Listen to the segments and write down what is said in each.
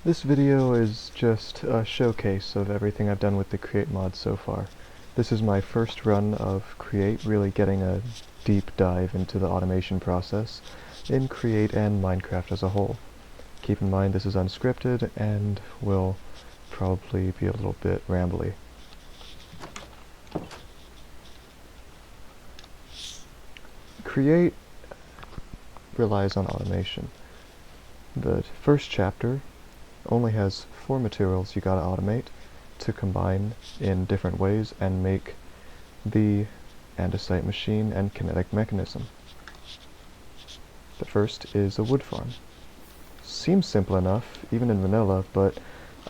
This video is just a showcase of everything I've done with the Create mod so far. This is my first run of Create, really getting a deep dive into the automation process in Create and Minecraft as a whole. Keep in mind this is unscripted and will probably be a little bit rambly. Create relies on automation. The first chapter only has 4 materials you gotta automate to combine in different ways and make the andesite machine and kinetic mechanism. The first is a wood farm. Seems simple enough, even in vanilla, but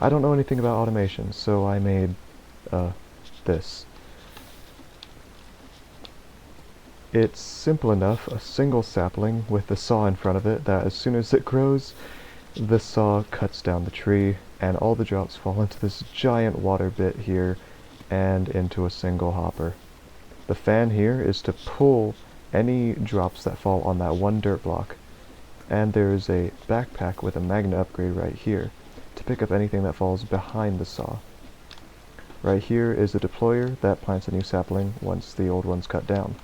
I don't know anything about automation, so I made this. It's simple enough, a single sapling with the saw in front of it, that as soon as it grows, the saw cuts down the tree, and all the drops fall into this giant water bit here, and into a single hopper. The fan here is to pull any drops that fall on that one dirt block, and there is a backpack with a magnet upgrade right here, to pick up anything that falls behind the saw. Right here is a deployer that plants a new sapling once the old one's cut down.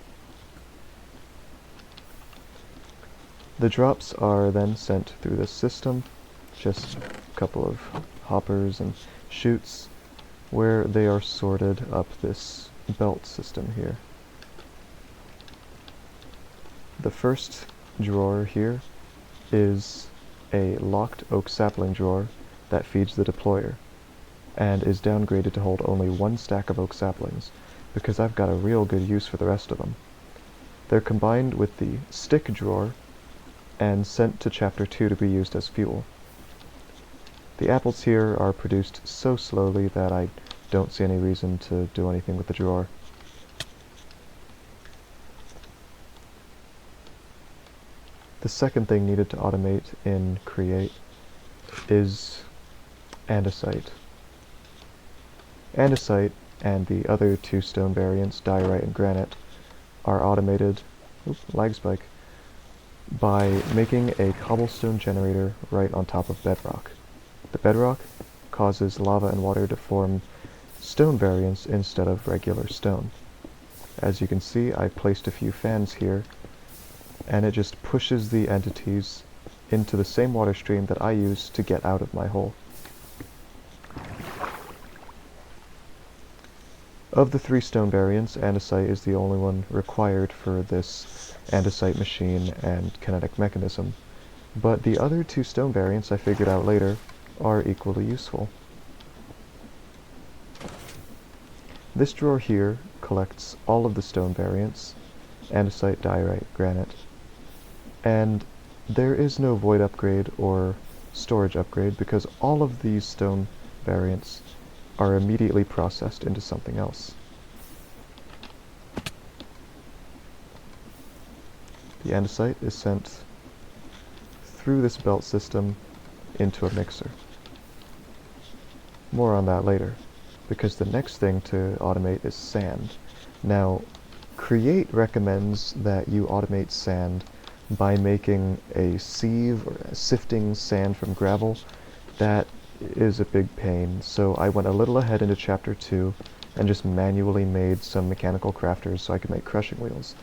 The drops are then sent through this system, just a couple of hoppers and chutes, where they are sorted up this belt system here. The first drawer here is a locked oak sapling drawer that feeds the deployer, and is downgraded to hold only 1 stack of oak saplings, because I've got a real good use for the rest of them. They're combined with the stick drawer and sent to Chapter 2 to be used as fuel. The apples here are produced so slowly that I don't see any reason to do anything with the drawer. The second thing needed to automate in Create is andesite. Andesite and the other 2 stone variants, diorite and granite, are automated lag spike, by making a cobblestone generator right on top of bedrock. The bedrock causes lava and water to form stone variants instead of regular stone. As you can see, I placed a few fans here, and it just pushes the entities into the same water stream that I use to get out of my hole. Of the 3 stone variants, andesite is the only one required for this andesite machine and kinetic mechanism, but the other 2 stone variants I figured out later are equally useful. This drawer here collects all of the stone variants, andesite, diorite, granite, and there is no void upgrade or storage upgrade because all of these stone variants are immediately processed into something else. The andesite is sent through this belt system into a mixer. More on that later, because the next thing to automate is sand. Now, Create recommends that you automate sand by making a sieve or sifting sand from gravel. That is a big pain, so I went a little ahead into Chapter 2 and just manually made some mechanical crafters so I could make crushing wheels.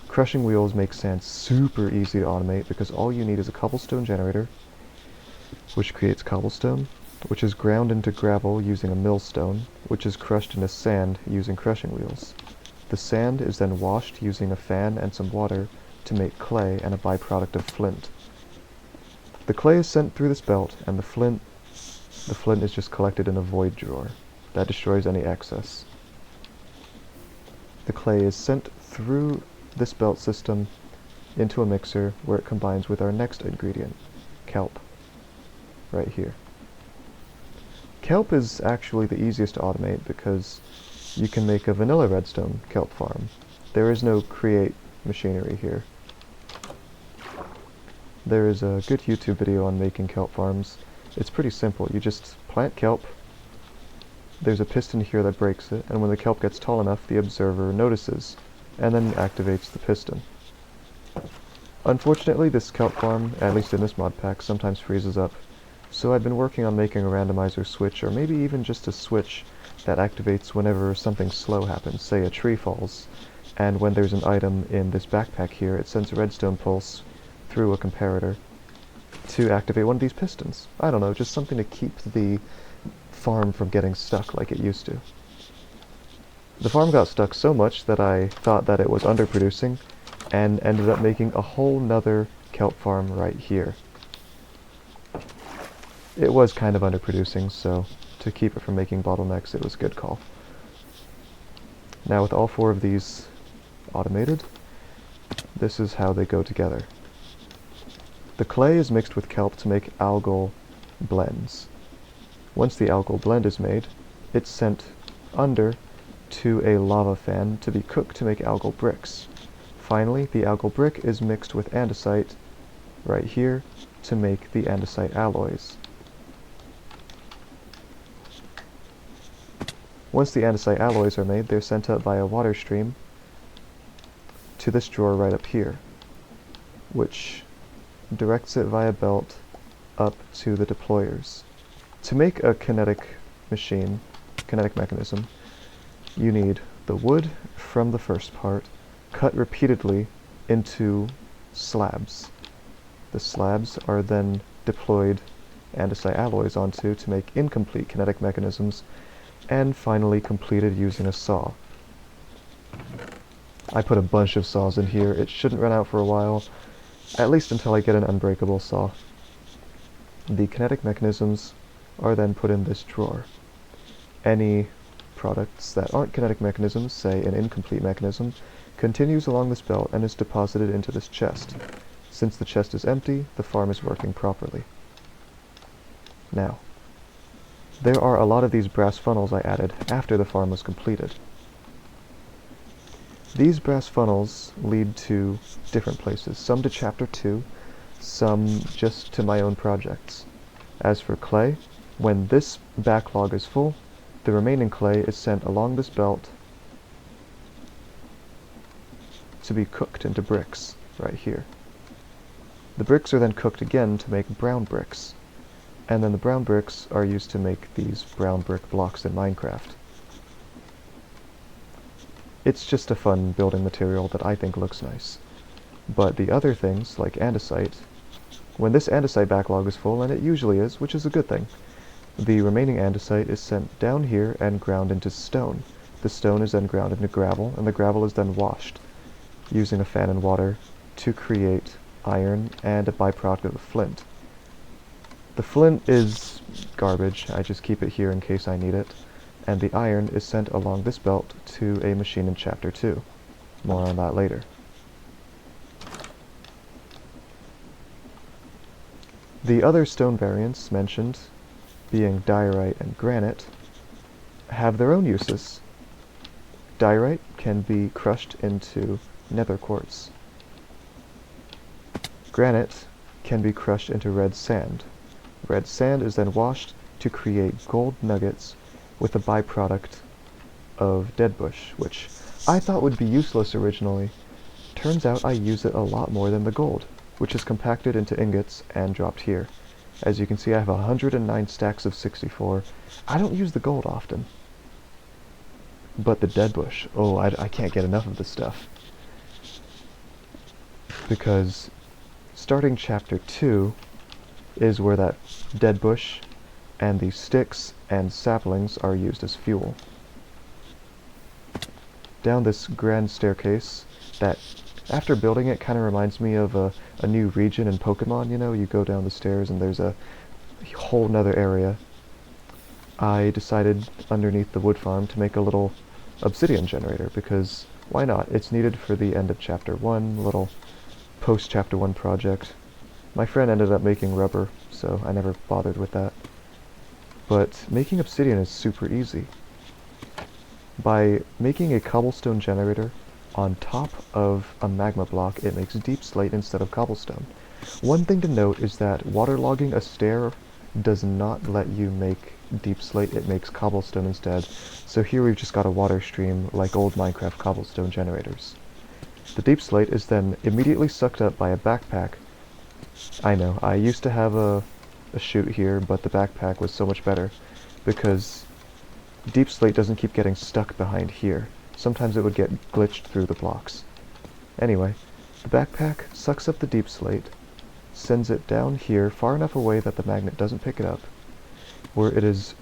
Crushing wheels make sand super easy to automate because all you need is a cobblestone generator, which creates cobblestone, which is ground into gravel using a millstone, which is crushed into sand using crushing wheels. The sand is then washed using a fan and some water to make clay and a byproduct of flint. The clay is sent through this belt, and the flint is just collected in a void drawer that destroys any excess. The clay is sent through this belt system into a mixer where it combines with our next ingredient, kelp, right here. Kelp is actually the easiest to automate because you can make a vanilla redstone kelp farm. There is no Create machinery here. There is a good YouTube video on making kelp farms. It's pretty simple. You just plant kelp, there's a piston here that breaks it, and when the kelp gets tall enough, the observer notices, and then activates the piston. Unfortunately, this kelp farm, at least in this mod pack, sometimes freezes up So I've been working on making a randomizer switch, or maybe even just a switch that activates whenever something slow happens, say a tree falls, and when there's an item in this backpack here, it sends a redstone pulse through a comparator to activate one of these pistons. I don't know, just something to keep the farm from getting stuck like it used to. The farm got stuck so much that I thought that it was underproducing, and ended up making a whole nother kelp farm right here. It was kind of underproducing, so to keep it from making bottlenecks, it was a good call. Now with all 4 of these automated, this is how they go together. The clay is mixed with kelp to make algal blends. Once the algal blend is made, it's sent under to a lava fan to be cooked to make algal bricks. Finally, the algal brick is mixed with andesite right here to make the andesite alloys. Once the andesite alloys are made, they're sent up by a water stream to this drawer right up here, which directs it via belt up to the deployers. To make a kinetic mechanism, you need the wood from the first part, cut repeatedly into slabs. The slabs are then deployed andesite alloys onto to make incomplete kinetic mechanisms, and finally completed using a saw. I put a bunch of saws in here. It shouldn't run out for a while, at least until I get an unbreakable saw. The kinetic mechanisms are then put in this drawer. Any products that aren't kinetic mechanisms, say an incomplete mechanism, continues along this belt and is deposited into this chest. Since the chest is empty, the farm is working properly. Now, there are a lot of these brass funnels I added after the farm was completed. These brass funnels lead to different places, some to Chapter 2, some just to my own projects. As for clay, when this backlog is full, the remaining clay is sent along this belt to be cooked into bricks, right here. The bricks are then cooked again to make brown bricks, and then the brown bricks are used to make these brown brick blocks in Minecraft. It's just a fun building material that I think looks nice. But the other things, like andesite, when this andesite backlog is full, and it usually is, which is a good thing, the remaining andesite is sent down here and ground into stone. The stone is then ground into gravel, and the gravel is then washed, using a fan and water, to create iron and a byproduct of the flint. The flint is garbage, I just keep it here in case I need it, and the iron is sent along this belt to a machine in Chapter 2. More on that later. The other stone variants mentioned, being diorite and granite, have their own uses. Diorite can be crushed into nether quartz. Granite can be crushed into red sand. Red sand is then washed to create gold nuggets with a byproduct of deadbush, which I thought would be useless originally. Turns out I use it a lot more than the gold, which is compacted into ingots and dropped here. As you can see, I have 109 stacks of 64. I don't use the gold often. But the deadbush, oh, I can't get enough of this stuff. Because starting Chapter 2 is where that deadbush and the sticks and saplings are used as fuel. Down this grand staircase that, after building it, kind of reminds me of a new region in Pokemon, you know? You go down the stairs and there's a whole nother area. I decided underneath the wood farm to make a little obsidian generator, because why not? It's needed for the end of Chapter 1, little post-Chapter 1 project. My friend ended up making rubber, so I never bothered with that. But making obsidian is super easy. By making a cobblestone generator on top of a magma block, it makes deep slate instead of cobblestone. One thing to note is that waterlogging a stair does not let you make deep slate, it makes cobblestone instead. So here we've just got a water stream like old Minecraft cobblestone generators. The deep slate is then immediately sucked up by a backpack. I know, I used to have a a chute here, but the backpack was so much better because deep slate doesn't keep getting stuck behind here. Sometimes it would get glitched through the blocks. Anyway, the backpack sucks up the deep slate, sends it down here far enough away that the magnet doesn't pick it up, where it is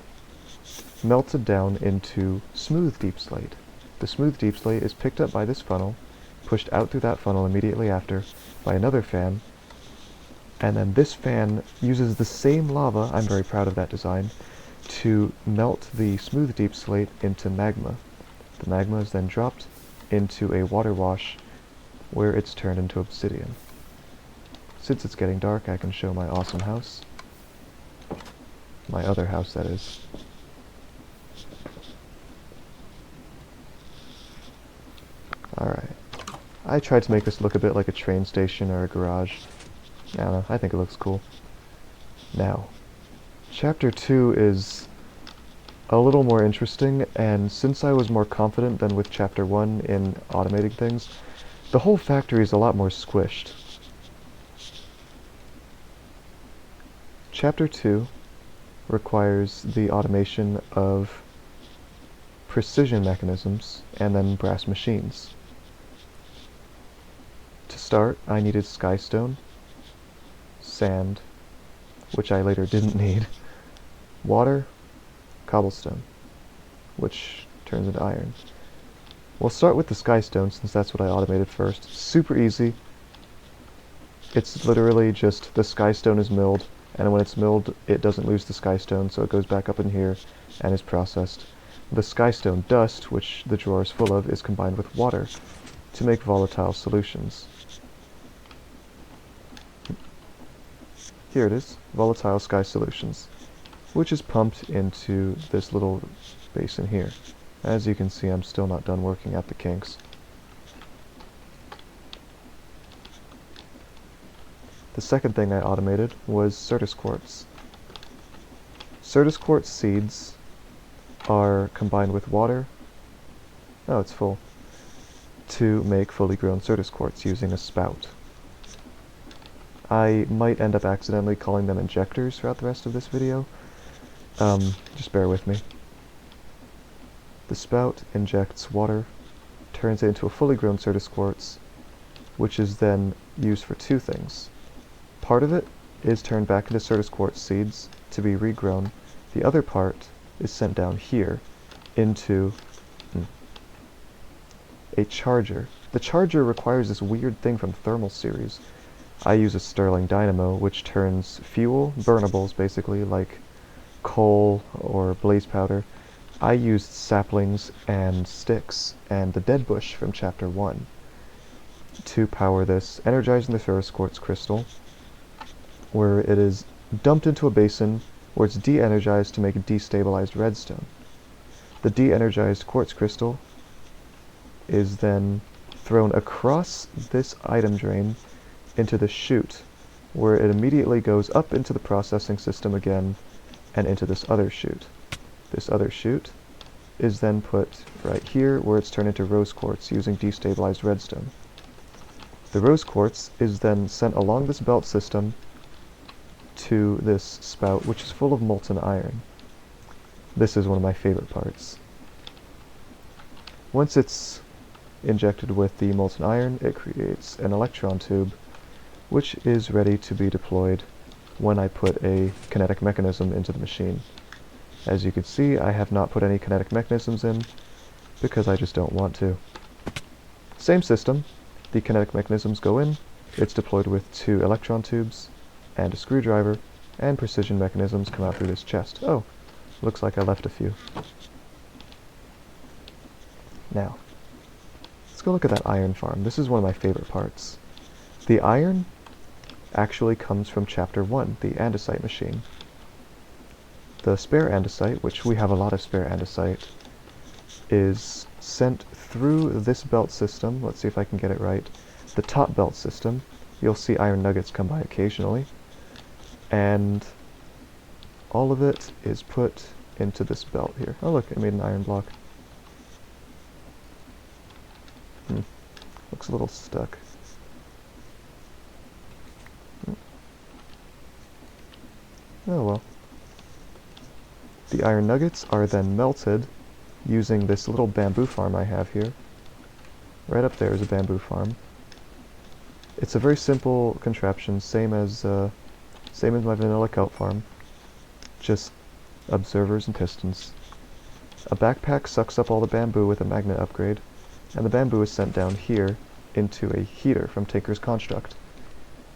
melted down into smooth deep slate. The smooth deep slate is picked up by this funnel, pushed out through that funnel immediately after by another fan, and then this fan uses the same lava, I'm very proud of that design, to melt the smooth deep slate into magma. The magma is then dropped into a water wash where it's turned into obsidian. Since it's getting dark, I can show my awesome house. My other house, that is. Alright. I tried to make this look a bit like a train station or a garage. I don't know, I think it looks cool. Now, Chapter 2 is a little more interesting, and since I was more confident than with Chapter 1 in automating things, the whole factory is a lot more squished. Chapter 2 requires the automation of precision mechanisms and then brass machines. To start, I needed skystone, sand, which I later didn't need, water, cobblestone, which turns into iron. We'll start with the skystone since that's what I automated first. Super easy. It's literally just the skystone is milled, and when it's milled it doesn't lose the skystone, so it goes back up in here and is processed. The skystone dust, which the drawer is full of, is combined with water to make volatile solutions. Here it is, volatile sky solutions, which is pumped into this little basin here. As you can see, I'm still not done working at the kinks. The second thing I automated was Certus quartz. Certus quartz seeds are combined with water, oh it's full, to make fully grown Certus quartz using a spout. I might end up accidentally calling them injectors throughout the rest of this video. Just bear with me. The spout injects water, turns it into a fully grown Certus quartz, which is then used for two things. Part of it is turned back into Certus quartz seeds to be regrown. The other part is sent down here into a charger. The charger requires this weird thing from Thermal Series. I use a Stirling dynamo, which turns fuel, burnables basically, like coal or blaze powder. I used saplings and sticks and the dead bush from Chapter 1 to power this, energizing the ferrous quartz crystal, where it is dumped into a basin where it's de-energized to make destabilized redstone. The de-energized quartz crystal is then thrown across this item drain into the chute, where it immediately goes up into the processing system again and into this other chute. This other chute is then put right here, where it's turned into rose quartz using destabilized redstone. The rose quartz is then sent along this belt system to this spout, which is full of molten iron. This is one of my favorite parts. Once it's injected with the molten iron, it creates an electron tube, which is ready to be deployed when I put a kinetic mechanism into the machine. As you can see, I have not put any kinetic mechanisms in because I just don't want to. Same system, the kinetic mechanisms go in, it's deployed with 2 electron tubes and a screwdriver, and precision mechanisms come out through this chest. Oh, looks like I left a few. Now, let's go look at that iron farm. This is one of my favorite parts. The iron actually comes from Chapter 1, the andesite machine. The spare andesite, which we have a lot of spare andesite, is sent through this belt system. Let's see if I can get it right. The top belt system. You'll see iron nuggets come by occasionally. And all of it is put into this belt here. Oh look, I made an iron block. Looks a little stuck. Oh well. The iron nuggets are then melted using this little bamboo farm I have here. Right up there is a bamboo farm. It's a very simple contraption, same as my vanilla kelp farm, just observers and pistons. A backpack sucks up all the bamboo with a magnet upgrade, and the bamboo is sent down here into a heater from Tinker's Construct,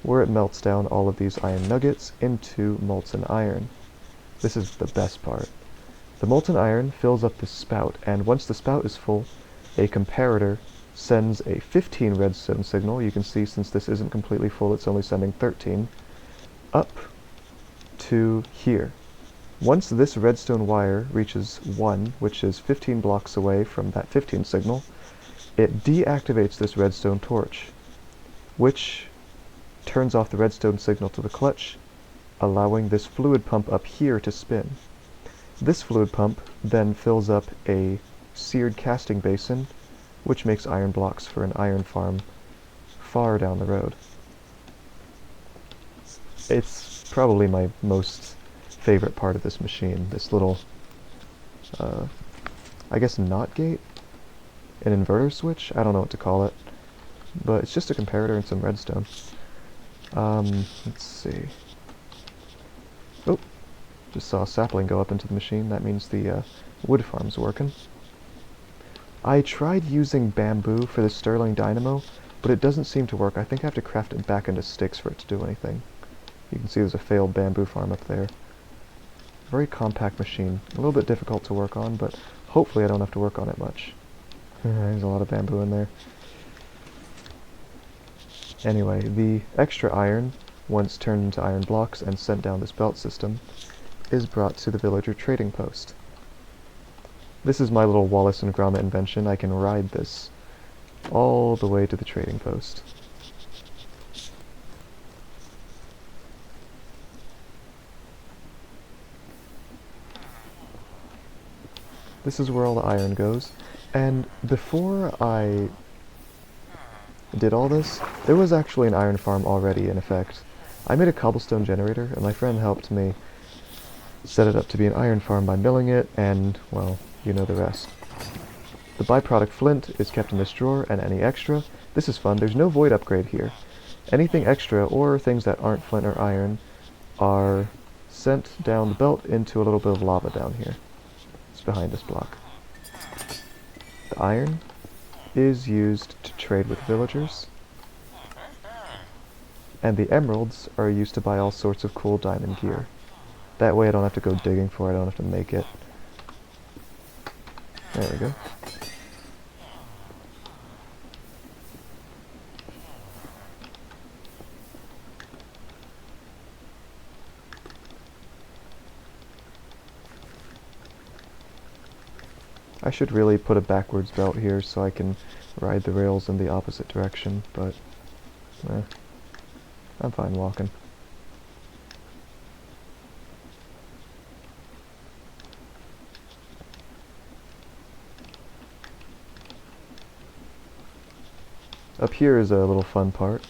where it melts down all of these iron nuggets into molten iron. This is the best part. The molten iron fills up this spout, and once the spout is full, a comparator sends a 15 redstone signal. You can see since this isn't completely full, it's only sending 13, up to here. Once this redstone wire reaches 1, which is 15 blocks away from that 15 signal, it deactivates this redstone torch, which turns off the redstone signal to the clutch, allowing this fluid pump up here to spin. This fluid pump then fills up a seared casting basin, which makes iron blocks for an iron farm far down the road. It's probably my most favorite part of this machine, this little, I guess NOT gate? An inverter switch? I don't know what to call it. But it's just a comparator and some redstone. Let's see. Oh, just saw a sapling go up into the machine. That means the wood farm's working. I tried using bamboo for the Stirling Dynamo, but it doesn't seem to work. I think I have to craft it back into sticks for it to do anything. You can see there's a failed bamboo farm up there. Very compact machine. A little bit difficult to work on, but hopefully I don't have to work on it much. There's a lot of bamboo in there. Anyway, the extra iron, once turned into iron blocks and sent down this belt system, is brought to the villager trading post. This is my little Wallace and Gromit invention. I can ride this all the way to the trading post. This is where all the iron goes, and before I did all this, there was actually an iron farm already in effect. I made a cobblestone generator, and my friend helped me set it up to be an iron farm by milling it, and, well, you know the rest. The byproduct flint is kept in this drawer, and any extra, this is fun, there's no void upgrade here. Anything extra, or things that aren't flint or iron, are sent down the belt into a little bit of lava down here. It's behind this block. The iron is used to trade with villagers, and the emeralds are used to buy all sorts of cool diamond gear. That way I don't have to go digging for it, I don't have to make it. There we go. I should really put a backwards belt here so I can ride the rails in the opposite direction, but I'm fine walking. Up here is a little fun part.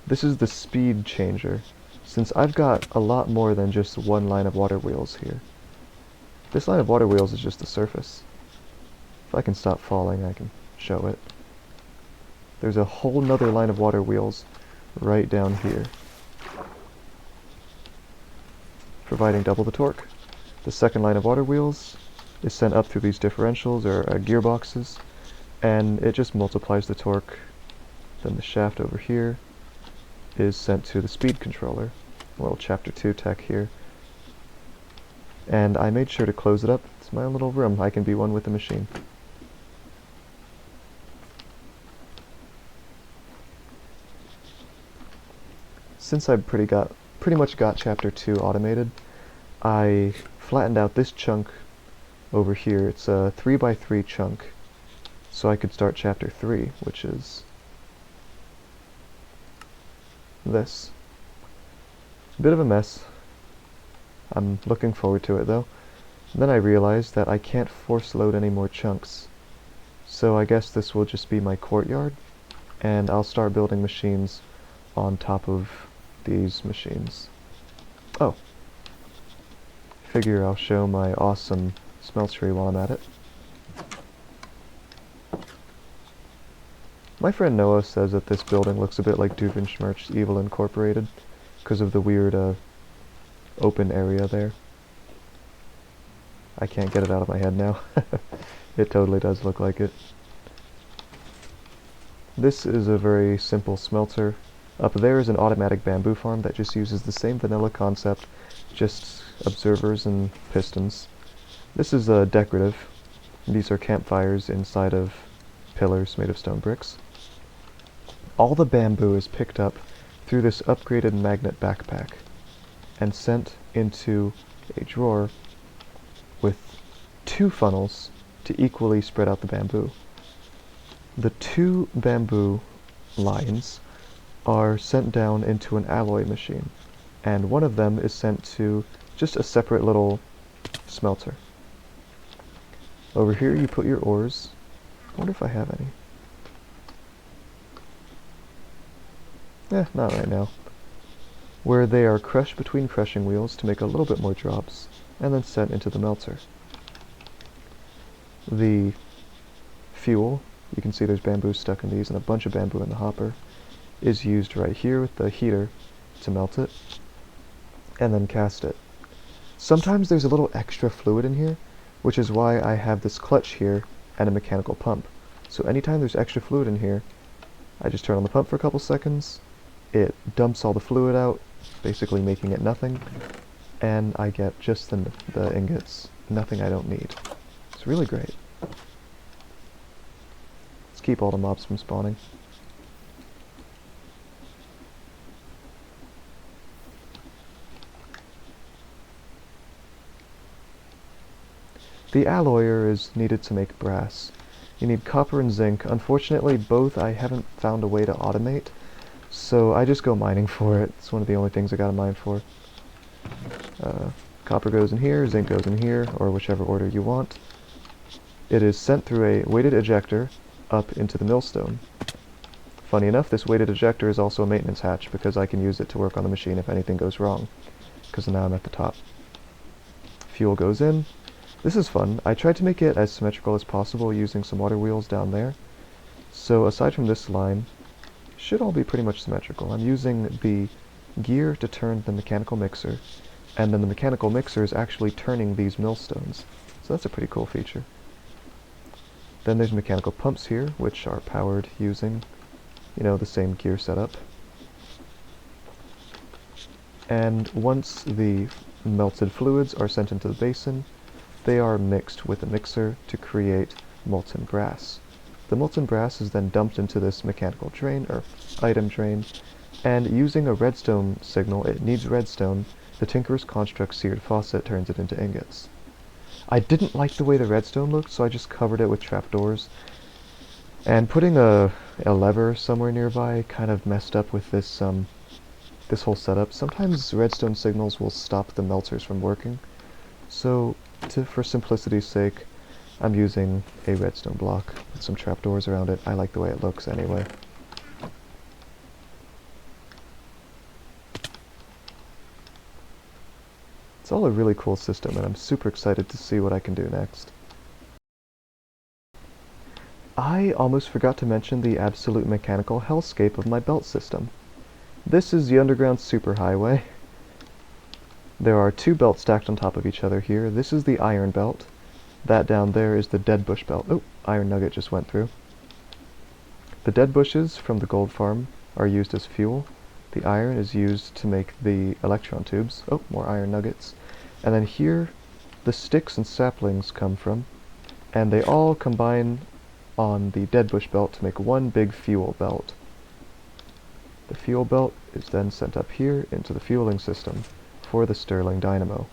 This is the speed changer, since I've got a lot more than just one line of water wheels here. This line of water wheels is just the surface. If I can stop falling, I can show it. There's a whole nother line of water wheels right down here, providing double the torque. The second line of water wheels is sent up through these differentials, or gearboxes, and it just multiplies the torque. Then the shaft over here is sent to the speed controller, a little chapter 2 tech here. And I made sure to close it up. It's my own little room. I can be one with the machine. Since I pretty much got chapter 2 automated, I flattened out this chunk over here. It's a 3x3 chunk, so I could start chapter 3, which is this. Bit of a mess. I'm looking forward to it though. And then I realized that I can't force load any more chunks. So I guess this will just be my courtyard, and I'll start building machines on top of these machines. Oh, Figure I'll show my awesome smeltery while I'm at it. My friend Noah says that this building looks a bit like Duvenschmerch's Evil Incorporated because of the weird open area there. I can't get it out of my head now. It totally does look like it. This is a very simple smelter. Up there is an automatic bamboo farm that just uses the same vanilla concept, just observers and pistons. This is decorative. These are campfires inside of pillars made of stone bricks. All the bamboo is picked up through this upgraded magnet backpack and sent into a drawer with 2 funnels to equally spread out the bamboo. The 2 bamboo lines are sent down into an alloy machine, and one of them is sent to just a separate little smelter. Over here you put your ores. I wonder if I have any. Not right now. Where they are crushed between crushing wheels to make a little bit more drops, and then sent into the melter. The fuel, you can see there's bamboo stuck in these and a bunch of bamboo in the hopper, is used right here with the heater to melt it, and then cast it. Sometimes there's a little extra fluid in here, which is why I have this clutch here and a mechanical pump. So anytime there's extra fluid in here, I just turn on the pump for a couple seconds, it dumps all the fluid out, basically making it nothing, and I get just the ingots, nothing I don't need. It's really great. Let's keep all the mobs from spawning. The alloyer is needed to make brass. You need copper and zinc. Unfortunately, both I haven't found a way to automate, so I just go mining for it. It's one of the only things I gotta mine for. Copper goes in here, zinc goes in here, or whichever order you want. It is sent through a weighted ejector up into the millstone. Funny enough, this weighted ejector is also a maintenance hatch because I can use it to work on the machine if anything goes wrong, because now I'm at the top. Fuel goes in. This is fun. I tried to make it as symmetrical as possible using some water wheels down there. So aside from this line, it should all be pretty much symmetrical. I'm using the gear to turn the mechanical mixer, and then the mechanical mixer is actually turning these millstones. So that's a pretty cool feature. Then there's mechanical pumps here, which are powered using, the same gear setup. And once the melted fluids are sent into the basin, they are mixed with a mixer to create molten brass. The molten brass is then dumped into this mechanical drain, or item drain, and using a redstone signal, it needs redstone, the Tinkerer's Construct seared faucet turns it into ingots. I didn't like the way the redstone looked, so I just covered it with trapdoors. And putting a lever somewhere nearby kind of messed up with this this whole setup. Sometimes redstone signals will stop the melters from working, so for simplicity's sake, I'm using a redstone block with some trapdoors around it. I like the way it looks anyway. It's all a really cool system, and I'm super excited to see what I can do next. I almost forgot to mention the absolute mechanical hellscape of my belt system. This is the underground superhighway. There are 2 belts stacked on top of each other here. This is the iron belt. That down there is the dead bush belt. Oh, iron nugget just went through. The dead bushes from the gold farm are used as fuel. The iron is used to make the electron tubes. Oh, more iron nuggets. And then here, the sticks and saplings come from, and they all combine on the dead bush belt to make one big fuel belt. The fuel belt is then sent up here into the fueling system for the Stirling dynamo.